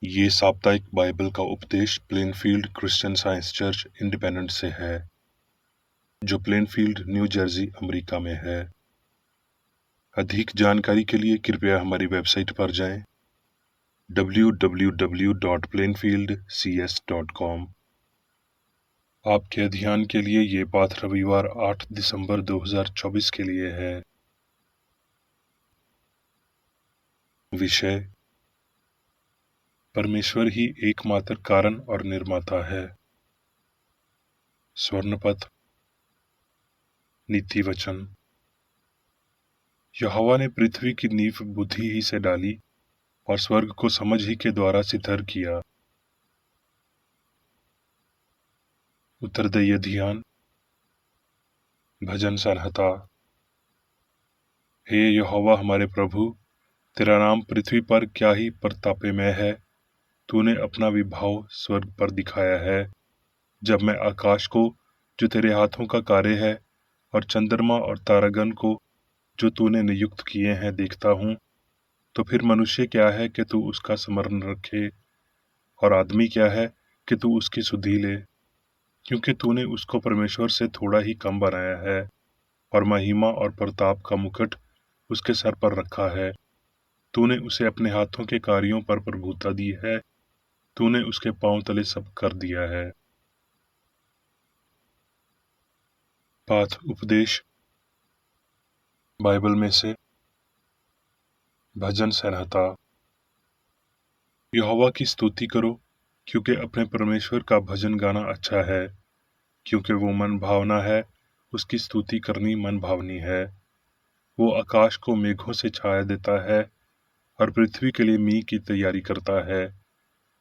ये साप्ताहिक बाइबल का उपदेश Plainfield Christian science church independent से है, जो प्लेनफील्ड, न्यू जर्सी, अमेरिका में है। अधिक जानकारी के लिए कृपया हमारी वेबसाइट पर जाएं www.plainfieldcs.com। आपके ध्यान के लिए ये पाठ रविवार 8 दिसंबर 2024 के लिए है। विषय: परमेश्वर ही एकमात्र कारण और निर्माता है। स्वर्णपद नीति वचन: यहोवा ने पृथ्वी की नींव बुद्धि ही से डाली और स्वर्ग को समझ ही के द्वारा सितर किया। उत्तरदायी ध्यान। भजन संहिता। हे यहोवा हमारे प्रभु, तेरा नाम पृथ्वी पर क्या ही प्रतापमय है। तूने अपना विभाव स्वर्ग पर दिखाया है। जब मैं आकाश को, जो तेरे हाथों का कार्य है, और चंद्रमा और तारागण को, जो तूने नियुक्त किए हैं, देखता हूँ, तो फिर मनुष्य क्या है कि तू उसका स्मरण रखे, और आदमी क्या है कि तू उसकी सुधि ले। क्योंकि तूने उसको परमेश्वर से थोड़ा ही कम बनाया है, और महिमा और प्रताप का मुकुट उसके सर पर रखा है। तूने उसे अपने हाथों के कार्यों पर प्रभुता दी है। तूने उसके पांव तले सब कर दिया है। पाठ उपदेश बाइबल में से भजन संहिता। यहोवा की स्तुति करो, क्योंकि अपने परमेश्वर का भजन गाना अच्छा है। क्योंकि वो मन भावना है, उसकी स्तुति करनी मन भावनी है। वो आकाश को मेघों से छाया देता है, और पृथ्वी के लिए मींह की तैयारी करता है,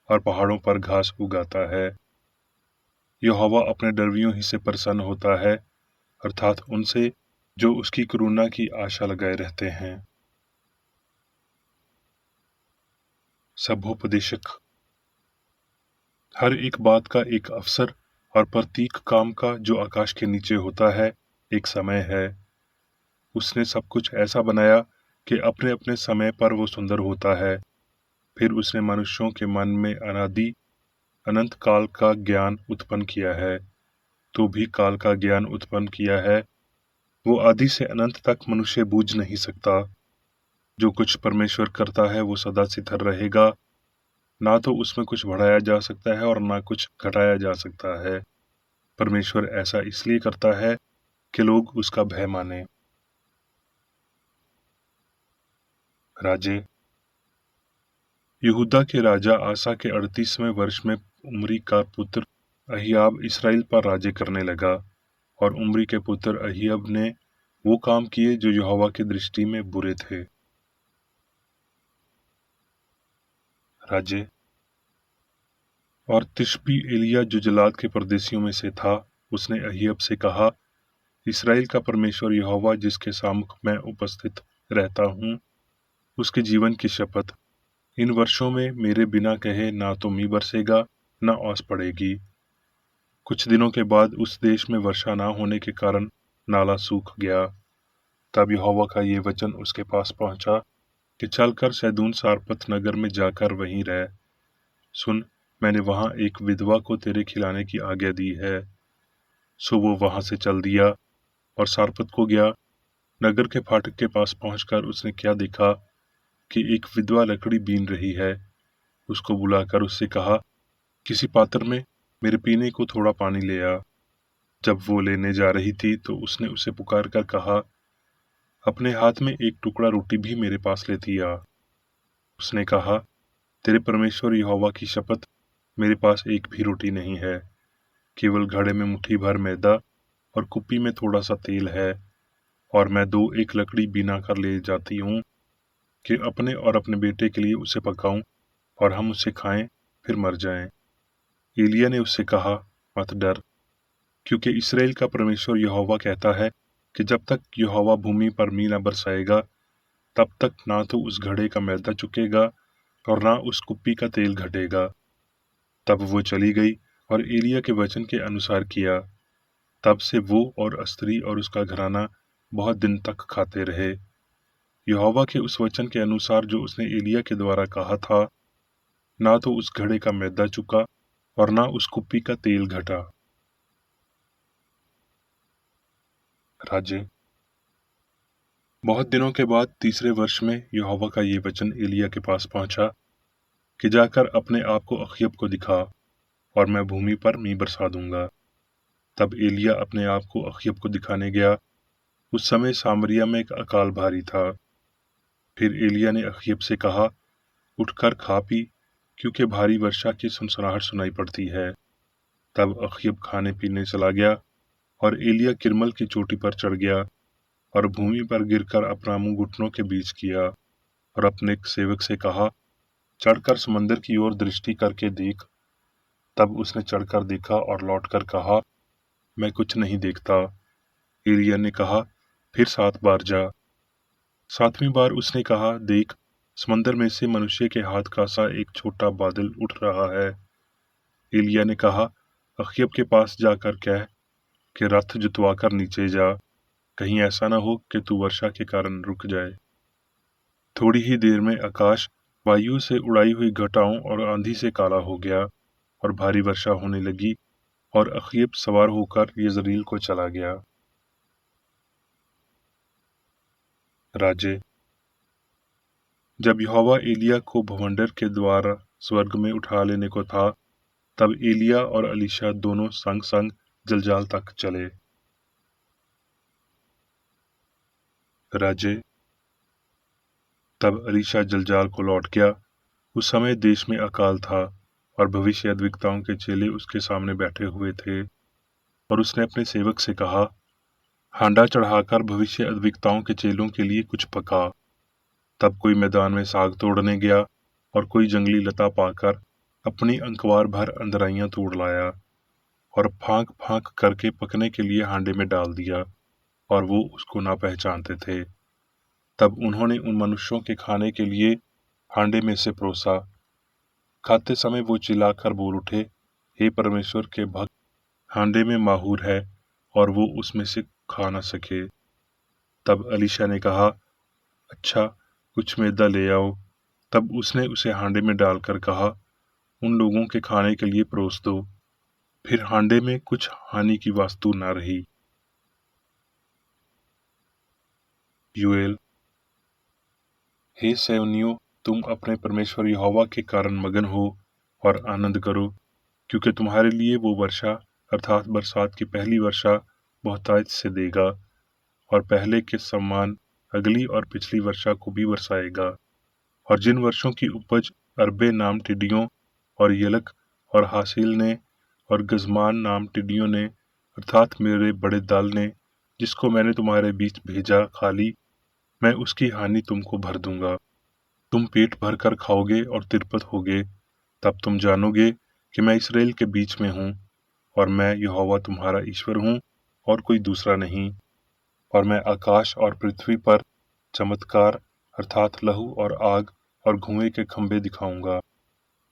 और पहाड़ों पर घास उगाता है। यहोवा अपने डरवियों ही से प्रसन्न होता है, अर्थात उनसे जो उसकी करुणा की आशा लगाए रहते हैं। सभोपदेशक: हर एक बात का एक अवसर और प्रतीक काम का जो आकाश के नीचे होता है, एक समय है। उसने सब कुछ ऐसा बनाया कि अपने अपने समय पर वो सुंदर होता है। फिर उसने मनुष्यों के मन में अनादि अनंत काल का ज्ञान उत्पन्न किया है। तो भी काल का ज्ञान उत्पन्न किया है। वो आदि से अनंत तक मनुष्य बूझ नहीं सकता। जो कुछ परमेश्वर करता है वो सदा स्थिर रहेगा। ना तो उसमें कुछ बढ़ाया जा सकता है और ना कुछ घटाया जा सकता है। परमेश्वर ऐसा इसलिए करता है कि लोग उसका भय माने। राजे: यहूदा के राजा आसा के 38वें वर्ष में उमरी का पुत्र अहियाब इसराइल पर राज्य करने लगा, और उमरी के पुत्र अहियब ने वो काम किए जो यहोवा की दृष्टि में बुरे थे। राजे: और तिशबी एलिया जो जलाद के परदेशियों में से था, उसने अहियब से कहा, इसराइल का परमेश्वर यहोवा जिसके सामुख मैं उपस्थित रहता हूँ, उसके जीवन की शपथ, इन वर्षों में मेरे बिना कहे ना तो मी बरसेगा ना ओस पड़ेगी। कुछ दिनों के बाद उस देश में वर्षा ना होने के कारण नाला सूख गया। तब यहोवा का ये वचन उसके पास पहुंचा कि चलकर सैदून सारपत नगर में जाकर वहीं रह। सुन, मैंने वहां एक विधवा को तेरे खिलाने की आज्ञा दी है। सो वो वहां से चल दिया और सारपत को गया। नगर के फाटक के पास पहुंचकर उसने क्या देखा कि एक विधवा लकड़ी बीन रही है। उसको बुलाकर उससे कहा, किसी पात्र में मेरे पीने को थोड़ा पानी ले आ। जब वो लेने जा रही थी तो उसने उसे पुकार कर कहा, अपने हाथ में एक टुकड़ा रोटी भी मेरे पास लेती आ। उसने कहा, तेरे परमेश्वर यहोवा की शपथ, मेरे पास एक भी रोटी नहीं है, केवल घड़े में मुट्ठी भर मैदा और कुप्पी में थोड़ा सा तेल है, और मैं दो एक लकड़ी बिना कर ले जाती हूँ कि अपने और अपने बेटे के लिए उसे पकाऊं और हम उसे खाएं, फिर मर जाएं। एलिया ने उससे कहा, मत डर, क्योंकि इसराइल का परमेश्वर यहोवा कहता है कि जब तक यहोवा भूमि पर मी न बरसाएगा, तब तक ना तो उस घड़े का मैदा चुकेगा और ना उस कुप्पी का तेल घटेगा। तब वो चली गई और एलिया के वचन के अनुसार किया। तब से वो और स्त्री और उसका घराना बहुत दिन तक खाते रहे। यहोवा के उस वचन के अनुसार जो उसने एलिया के द्वारा कहा था, ना तो उस घड़े का मैदा चुका और ना उस कुप्पी का तेल घटा। राजे, बहुत दिनों के बाद तीसरे वर्ष में यहोवा का ये वचन एलिय्याह के पास पहुंचा कि जाकर अपने आप को अखय्याह को दिखा और मैं भूमि पर मी बरसा दूंगा। तब एलिय्याह अपने आप को अखय्याह को दिखाने गया। उस समय सामरिया में एक अकाल भारी था। फिर एलिय्याह ने अखय्याह से कहा, उठकर खा पी, क्योंकि भारी वर्षा की सनसनाहट सुनाई पड़ती है। तब अखय्याह खाने पीने चला गया और एलिय्याह किरमल की चोटी पर चढ़ गया और भूमि पर गिरकर अपना मुंह घुटनों के बीच किया और अपने एक सेवक से कहा, चढ़कर समंदर की ओर दृष्टि करके देख। तब उसने चढ़कर देखा और लौटकर कहा, मैं कुछ नहीं देखता। एलिय्याह ने कहा, फिर 7 बार जा। 7वीं बार उसने कहा, देख, समंदर में से मनुष्य के हाथ का सा एक छोटा बादल उठ रहा है। एलिय्याह ने कहा, अखय्याह के पास जाकर कह कि रथ जुतवाकर नीचे जा, कहीं ऐसा न हो कि तू वर्षा के कारण रुक जाए। थोड़ी ही देर में आकाश वायु से उड़ाई हुई घटाओं और आंधी से काला हो गया और भारी वर्षा होने लगी और अखय्याह सवार होकर यज़रील को चला गया। राजे, जब यहोवा एलिय्याह को भवंडर के द्वारा स्वर्ग में उठा लेने को था, तब एलिय्याह और एलीशा दोनों संग संग जलजाल तक चले। राजे, तब एलीशा जलजाल को लौट गया। उस समय देश में अकाल था और भविष्यद्वक्ताओं के चेले उसके सामने बैठे हुए थे। और उसने अपने सेवक से कहा, हांडा चढ़ाकर भविष्यद्वक्ताओं के चेलों के लिए कुछ पका। तब कोई मैदान में साग तोड़ने गया और कोई जंगली लता पाकर अपनी अंकवार भर अंदराइयां तोड़ लाया और फांक फांक करके पकने के लिए हांडे में डाल दिया, और वो उसको ना पहचानते थे। तब उन्होंने उन मनुष्यों के खाने के लिए हांडे में से परोसा। खाते समय वो चिल्लाकर बोल उठे, हे परमेश्वर के भक्त, हांडे में माहूर है और वो उसमें से खा न सके। तब एलीशा ने कहा, अच्छा, कुछ मैदा ले आओ। तब उसने उसे हांडे में डालकर कहा, उन लोगों के खाने के लिए परोस दो। फिर हांडे में कुछ हानि की वस्तु न रही। यूएल, हे सेवनियों, तुम अपने परमेश्वर यहोवा के कारण मगन हो और आनंद करो, क्योंकि तुम्हारे लिए वो वर्षा अर्थात बरसात की पहली वर्षा बहुतायत से देगा और पहले के समान अगली और पिछली वर्षा को भी बरसाएगा। और जिन वर्षों की उपज अरबे नाम टिड्डियों और यलक और हासिल ने और गजमान नाम टिड्डियों ने अर्थात मेरे बड़े दल ने, जिसको मैंने तुम्हारे बीच भेजा, खा ली, मैं उसकी हानि तुमको भर दूंगा। तुम पेट भर कर खाओगे और तिरपत होगे। तब तुम जानोगे कि मैं इसराइल के बीच में हूँ और मैं यहोवा तुम्हारा ईश्वर हूँ और कोई दूसरा नहीं। और मैं आकाश और पृथ्वी पर चमत्कार अर्थात लहू और आग और धुएं के खंभे दिखाऊंगा।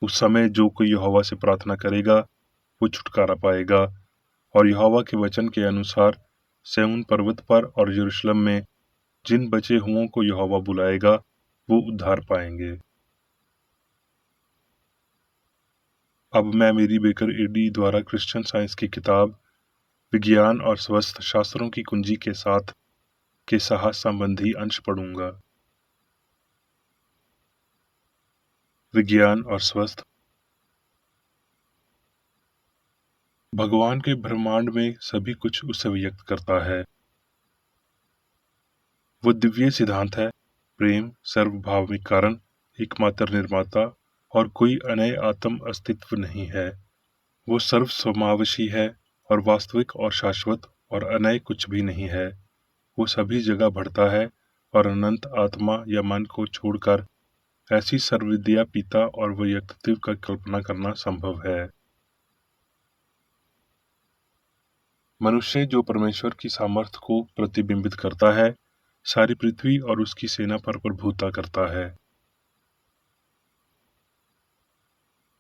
उस समय जो कोई यहोवा से प्रार्थना करेगा वो छुटकारा पाएगा, और यहोवा के वचन के अनुसार सिय्योन पर्वत पर और यरूशलेम में जिन बचे हुओं को यहोवा बुलाएगा वो उद्धार पाएंगे। अब मैं मेरी बेकर एडी द्वारा क्रिश्चियन साइंस की किताब विज्ञान और स्वास्थ्य शास्त्रों की कुंजी के साथ के साहस संबंधी अंश पढ़ूंगा। विज्ञान और स्वास्थ्य। भगवान के ब्रह्मांड में सभी कुछ उसे व्यक्त करता है। वो दिव्य सिद्धांत है, प्रेम, सर्वभाविक कारण, एकमात्र निर्माता, और कोई अनय आत्म अस्तित्व नहीं है। वो सर्वसमावेशी है और वास्तविक और शाश्वत, और अनय कुछ भी नहीं है। वो सभी जगह बढ़ता है और अनंत आत्मा या मन को छोड़कर ऐसी सर्वविद्या पिता और व्यक्तित्व का कल्पना करना संभव है। मनुष्य जो परमेश्वर की सामर्थ्य को प्रतिबिंबित करता है, सारी पृथ्वी और उसकी सेना पर प्रभुता करता है।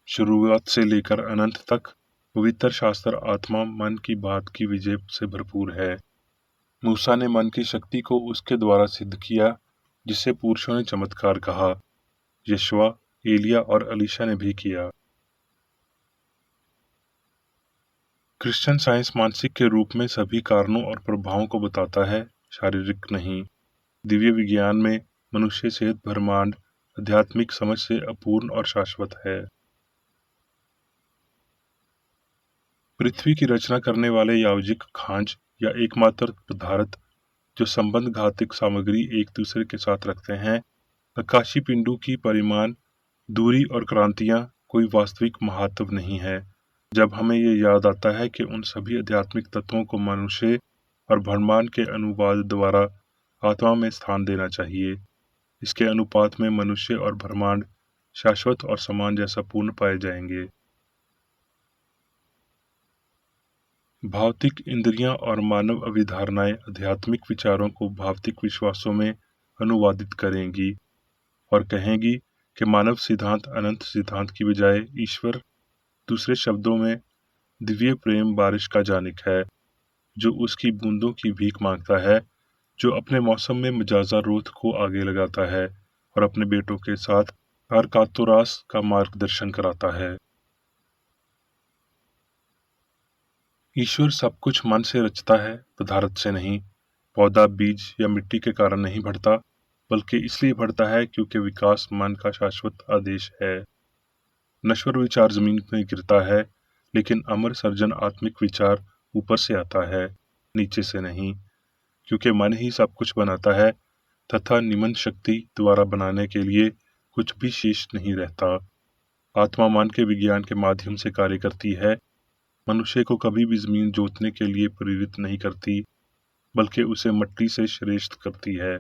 शुरुआत से लेकर अनंत तक पवित्र शास्त्र आत्मा मन की बात की विजय से भरपूर है। मूसा ने मन की शक्ति को उसके द्वारा सिद्ध किया, जिसे पुरुषों ने चमत्कार कहा। यशवा एलिया और अलीशा ने भी किया। क्रिश्चियन साइंस मानसिक के रूप में सभी कारणों और प्रभावों को बताता है, शारीरिक नहीं। दिव्य विज्ञान में मनुष्य सेहत ब्रह्मांड आध्यात्मिक समझ से अपूर्ण और शाश्वत है। पृथ्वी की रचना करने वाले यावजिक खांच या एकमात्र पदार्थ जो संबंध घातिक सामग्री एक दूसरे के साथ रखते हैं, आकाशीय पिंडों की परिमाण, दूरी और क्रांतियां कोई वास्तविक महत्व नहीं है। जब हमें ये याद आता है कि उन सभी आध्यात्मिक तत्वों को मनुष्य और ब्रह्मांड के अनुवाद द्वारा आत्मा में स्थान देना चाहिए, इसके अनुपात में मनुष्य और ब्रह्मांड शाश्वत और समान जैसा पूर्ण पाए जाएंगे। भौतिक इंद्रियां और मानव अभिधारणाएं आध्यात्मिक विचारों को भौतिक विश्वासों में अनुवादित करेंगी और कहेंगी कि मानव सिद्धांत अनंत सिद्धांत की बजाय ईश्वर, दूसरे शब्दों में दिव्य प्रेम बारिश का जानिक है, जो उसकी बूंदों की भीख मांगता है, जो अपने मौसम में मजाजा रोथ को आगे लगाता है और अपने बेटों के साथ अरकातुरास का मार्गदर्शन कराता है। ईश्वर सब कुछ मन से रचता है, पदार्थ से नहीं। पौधा बीज या मिट्टी के कारण नहीं बढ़ता, बल्कि इसलिए बढ़ता है क्योंकि विकास मन का शाश्वत आदेश है। नश्वर विचार जमीन में गिरता है, लेकिन अमर सर्जन आत्मिक विचार ऊपर से आता है, नीचे से नहीं, क्योंकि मन ही सब कुछ बनाता है तथा निमन शक्ति द्वारा बनाने के लिए कुछ भी शेष नहीं रहता। आत्मा मन के विज्ञान के माध्यम से कार्य करती है, मनुष्य को कभी भी जमीन जोतने के लिए प्रेरित नहीं करती, बल्कि उसे मिट्टी से श्रेष्ठ करती है।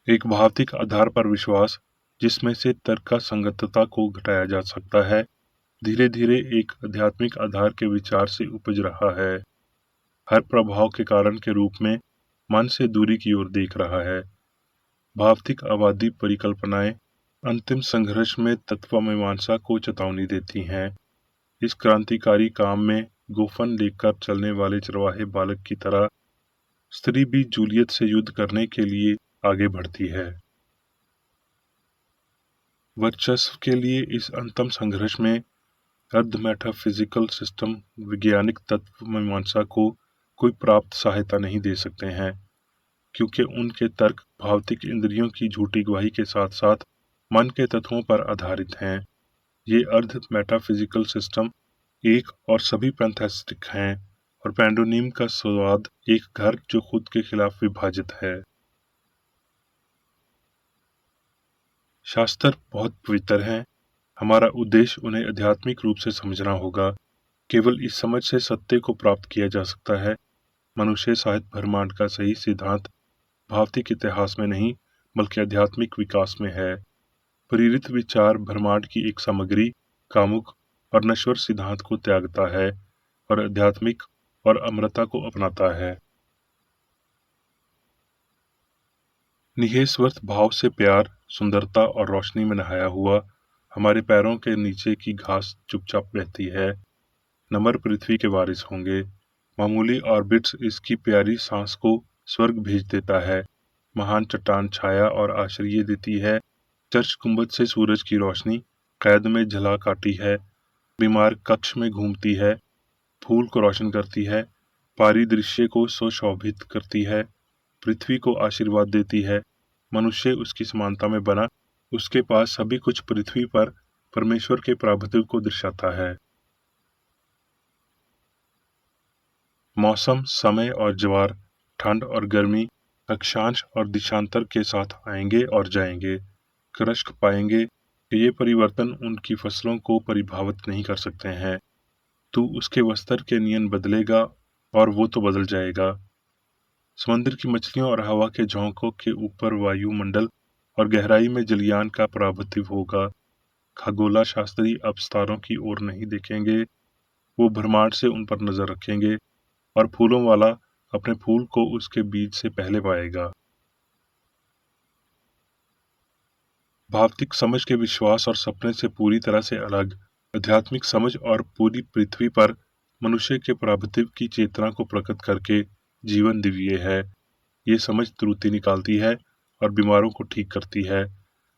एक भौतिक आधार पर विश्वास, जिसमें से तर्क संगतता को घटाया जा सकता है, धीरे धीरे एक आध्यात्मिक आधार के विचार से उपज रहा है। हर प्रभाव के कारण के रूप में मन से दूरी की ओर देख रहा है। भौतिक आबादी परिकल्पनाएं अंतिम संघर्ष में तत्वमीमांसा को चेतावनी देती हैं। इस क्रांतिकारी काम में गोफन लेकर चलने वाले चरवाहे बालक की तरह स्त्री भी जूलियत से युद्ध करने के लिए आगे बढ़ती है। वर्चस्व के लिए इस अंतिम संघर्ष में अर्ध मेटाफिजिकल सिस्टम वैज्ञानिक तत्व मीमांसा को कोई प्राप्त सहायता नहीं दे सकते हैं, क्योंकि उनके तर्क भौतिक इंद्रियों की झूठी गवाही के साथ साथ मन के तत्वों पर आधारित हैं। ये अर्ध मेटाफिजिकल सिस्टम एक और सभी पैंथेस्टिक हैं और पैंडोनिम का स्वाद एक घर जो खुद के खिलाफ विभाजित है। शास्त्र बहुत पवित्र हैं। हमारा उद्देश्य उन्हें आध्यात्मिक रूप से समझना होगा। केवल इस समझ से सत्य को प्राप्त किया जा सकता है। मनुष्य साहित्य ब्रह्मांड का सही सिद्धांत भौतिक इतिहास में नहीं, बल्कि आध्यात्मिक विकास में है। प्रेरित विचार ब्रह्मांड की एक सामग्री, कामुक और नश्वर सिद्धांत को त्यागता है और आध्यात्मिक और अमरता को अपनाता है। निःस्वार्थ भाव से प्यार, सुंदरता और रोशनी में नहाया हुआ हमारे पैरों के नीचे की घास चुपचाप बहती है। नमर पृथ्वी के वारिस होंगे। मामूली ऑर्बिट्स इसकी प्यारी सांस को स्वर्ग भेज देता है। महान चट्टान छाया और आश्रय देती है। चर्च गुंबद से सूरज की रोशनी कैद में जला काटी है। बीमार कक्ष में घूमती है, फूल को रोशन करती है, पारिदृश्य को सुशोभित करती है, पृथ्वी को आशीर्वाद देती है। मनुष्य उसकी समानता में बना, उसके पास सभी कुछ पृथ्वी पर परमेश्वर के प्रभुत्व को दर्शाता है। मौसम, समय और ज्वार, ठंड और गर्मी, अक्षांश और दिशांतर के साथ आएंगे और जाएंगे। कृषक पाएंगे कि ये परिवर्तन उनकी फसलों को प्रभावित नहीं कर सकते हैं। तू उसके वस्त्र के नियन बदलेगा और वो तो बदल जाएगा। समुद्र की मछलियों और हवा के झोंकों के ऊपर वायुमंडल और गहराई में जलयान का प्रभुत्व होगा। खगोला शास्त्री अब सितारों की ओर नहीं देखेंगे, वो ब्रह्मांड से उन पर नजर रखेंगे और फूलों वाला अपने फूल को उसके बीज से पहले पाएगा। भौतिक समझ के विश्वास और सपने से पूरी तरह से अलग आध्यात्मिक समझ और पूरी पृथ्वी पर मनुष्य के प्रभुत्व की चेतना को प्रकट करके जीवन दिव्य है। ये समझ त्रुटि निकालती है और बीमारों को ठीक करती है,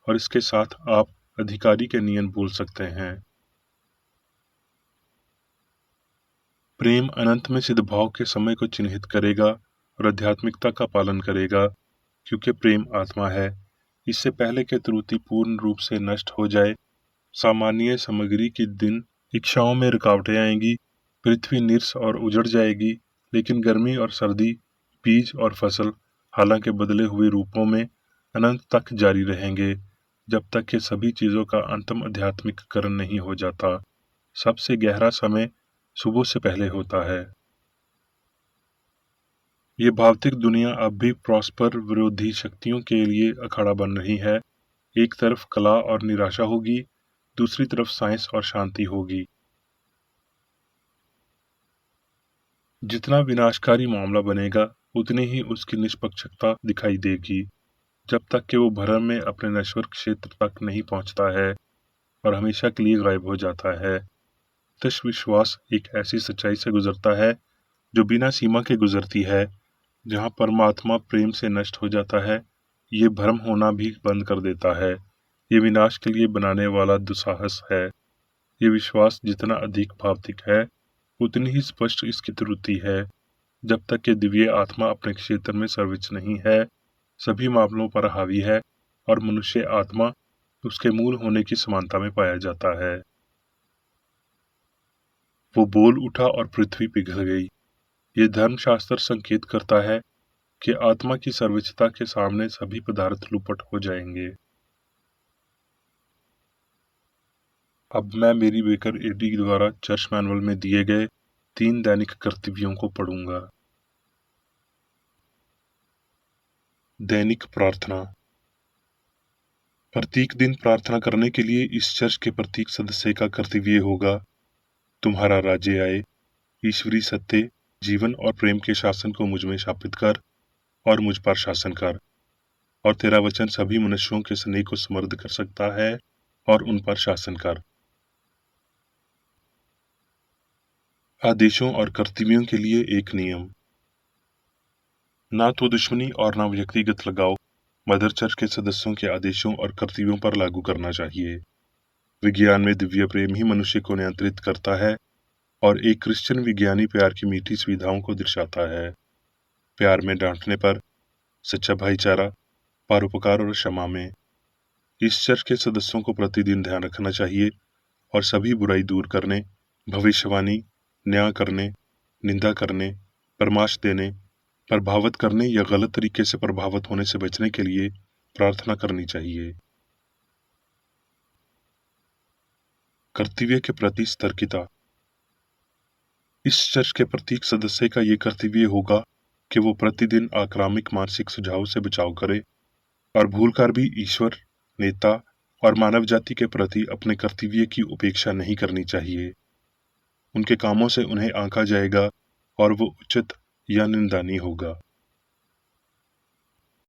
और इसके साथ आप अधिकारी के नियम बोल सकते हैं। प्रेम अनंत में सिद्ध भाव के समय को चिन्हित करेगा और आध्यात्मिकता का पालन करेगा, क्योंकि प्रेम आत्मा है। इससे पहले कि त्रुटि पूर्ण रूप से नष्ट हो जाए, सामान्य सामग्री की दिन इच्छाओं में रुकावटें आएंगी, पृथ्वी निर्स और उजड़ जाएगी, लेकिन गर्मी और सर्दी, बीज और फसल, हालांकि बदले हुए रूपों में, अनंत तक जारी रहेंगे, जब तक कि सभी चीजों का अंतिम आध्यात्मिककरण नहीं हो जाता। सबसे गहरा समय सुबह से पहले होता है। ये भौतिक दुनिया अब भी परस्पर विरोधी शक्तियों के लिए अखाड़ा बन रही है। एक तरफ कला और निराशा होगी, दूसरी तरफ साइंस और शांति होगी। जितना विनाशकारी मामला बनेगा, उतनी ही उसकी निष्पक्षता दिखाई देगी, जब तक कि वो भरम में अपने नश्वर क्षेत्र तक नहीं पहुंचता है और हमेशा के लिए गायब हो जाता है। दृढ़ विश्वास एक ऐसी सच्चाई से गुजरता है जो बिना सीमा के गुजरती है। जहाँ परमात्मा प्रेम से नष्ट हो जाता है, ये भ्रम होना भी बंद कर देता है। ये विनाश के लिए बनाने वाला दुस्साहस है। ये विश्वास जितना अधिक भौतिक है, उतनी ही स्पष्ट इसकी त्रुटि है। जब तक कि दिव्य आत्मा अपने क्षेत्र में सर्वोच्च नहीं है, सभी मामलों पर हावी है और मनुष्य आत्मा उसके मूल होने की समानता में पाया जाता है। वो बोल उठा और पृथ्वी पिघल गई। ये धर्मशास्त्र संकेत करता है कि आत्मा की सर्वोच्चता के सामने सभी पदार्थ लुपट हो जाएंगे। अब मैं मेरी बेकर एडी द्वारा चर्च मैनुअल में दिए गए 3 दैनिक कर्तव्यों को पढ़ूंगा। दैनिक प्रार्थना। प्रत्येक दिन प्रार्थना करने के लिए इस चर्च के प्रत्येक सदस्य का कर्तव्य होगा, तुम्हारा राज्य आए, ईश्वरीय सत्य, जीवन और प्रेम के शासन को मुझ में स्थापित कर और मुझ पर शासन कर, और तेरा वचन सभी मनुष्यों के स्नेह को समृद्ध कर सकता है और उन पर शासन कर। आदेशों और कर्तव्यों के लिए एक नियम। ना तो दुश्मनी और ना व्यक्तिगत लगाव मदर चर्च के सदस्यों के आदेशों और कर्तव्यों पर लागू करना चाहिए। विज्ञान में दिव्य प्रेम ही मनुष्य को नियंत्रित करता है और एक क्रिश्चियन विज्ञानी प्यार की मीठी सुविधाओं को दर्शाता है। प्यार में डांटने पर, सच्चा भाईचारा, परोपकार और क्षमा में। इस चर्च के सदस्यों को प्रतिदिन ध्यान रखना चाहिए और सभी बुराई दूर करने, भविष्यवाणी, न्याय करने, निंदा करने, परामर्श देने, प्रभावित करने या गलत तरीके से प्रभावित होने से बचने के लिए प्रार्थना करनी चाहिए। कर्तव्य के प्रति सतर्कता। इस चर्च के प्रत्येक सदस्य का ये कर्तव्य होगा कि वो प्रतिदिन आक्रामक मानसिक सुझाव से बचाव करे और भूलकर भी ईश्वर, नेता और मानव जाति के प्रति अपने कर्तव्य की उपेक्षा नहीं करनी चाहिए। उनके कामों से उन्हें आंका जाएगा और वो उचित या निंदनीय होगा।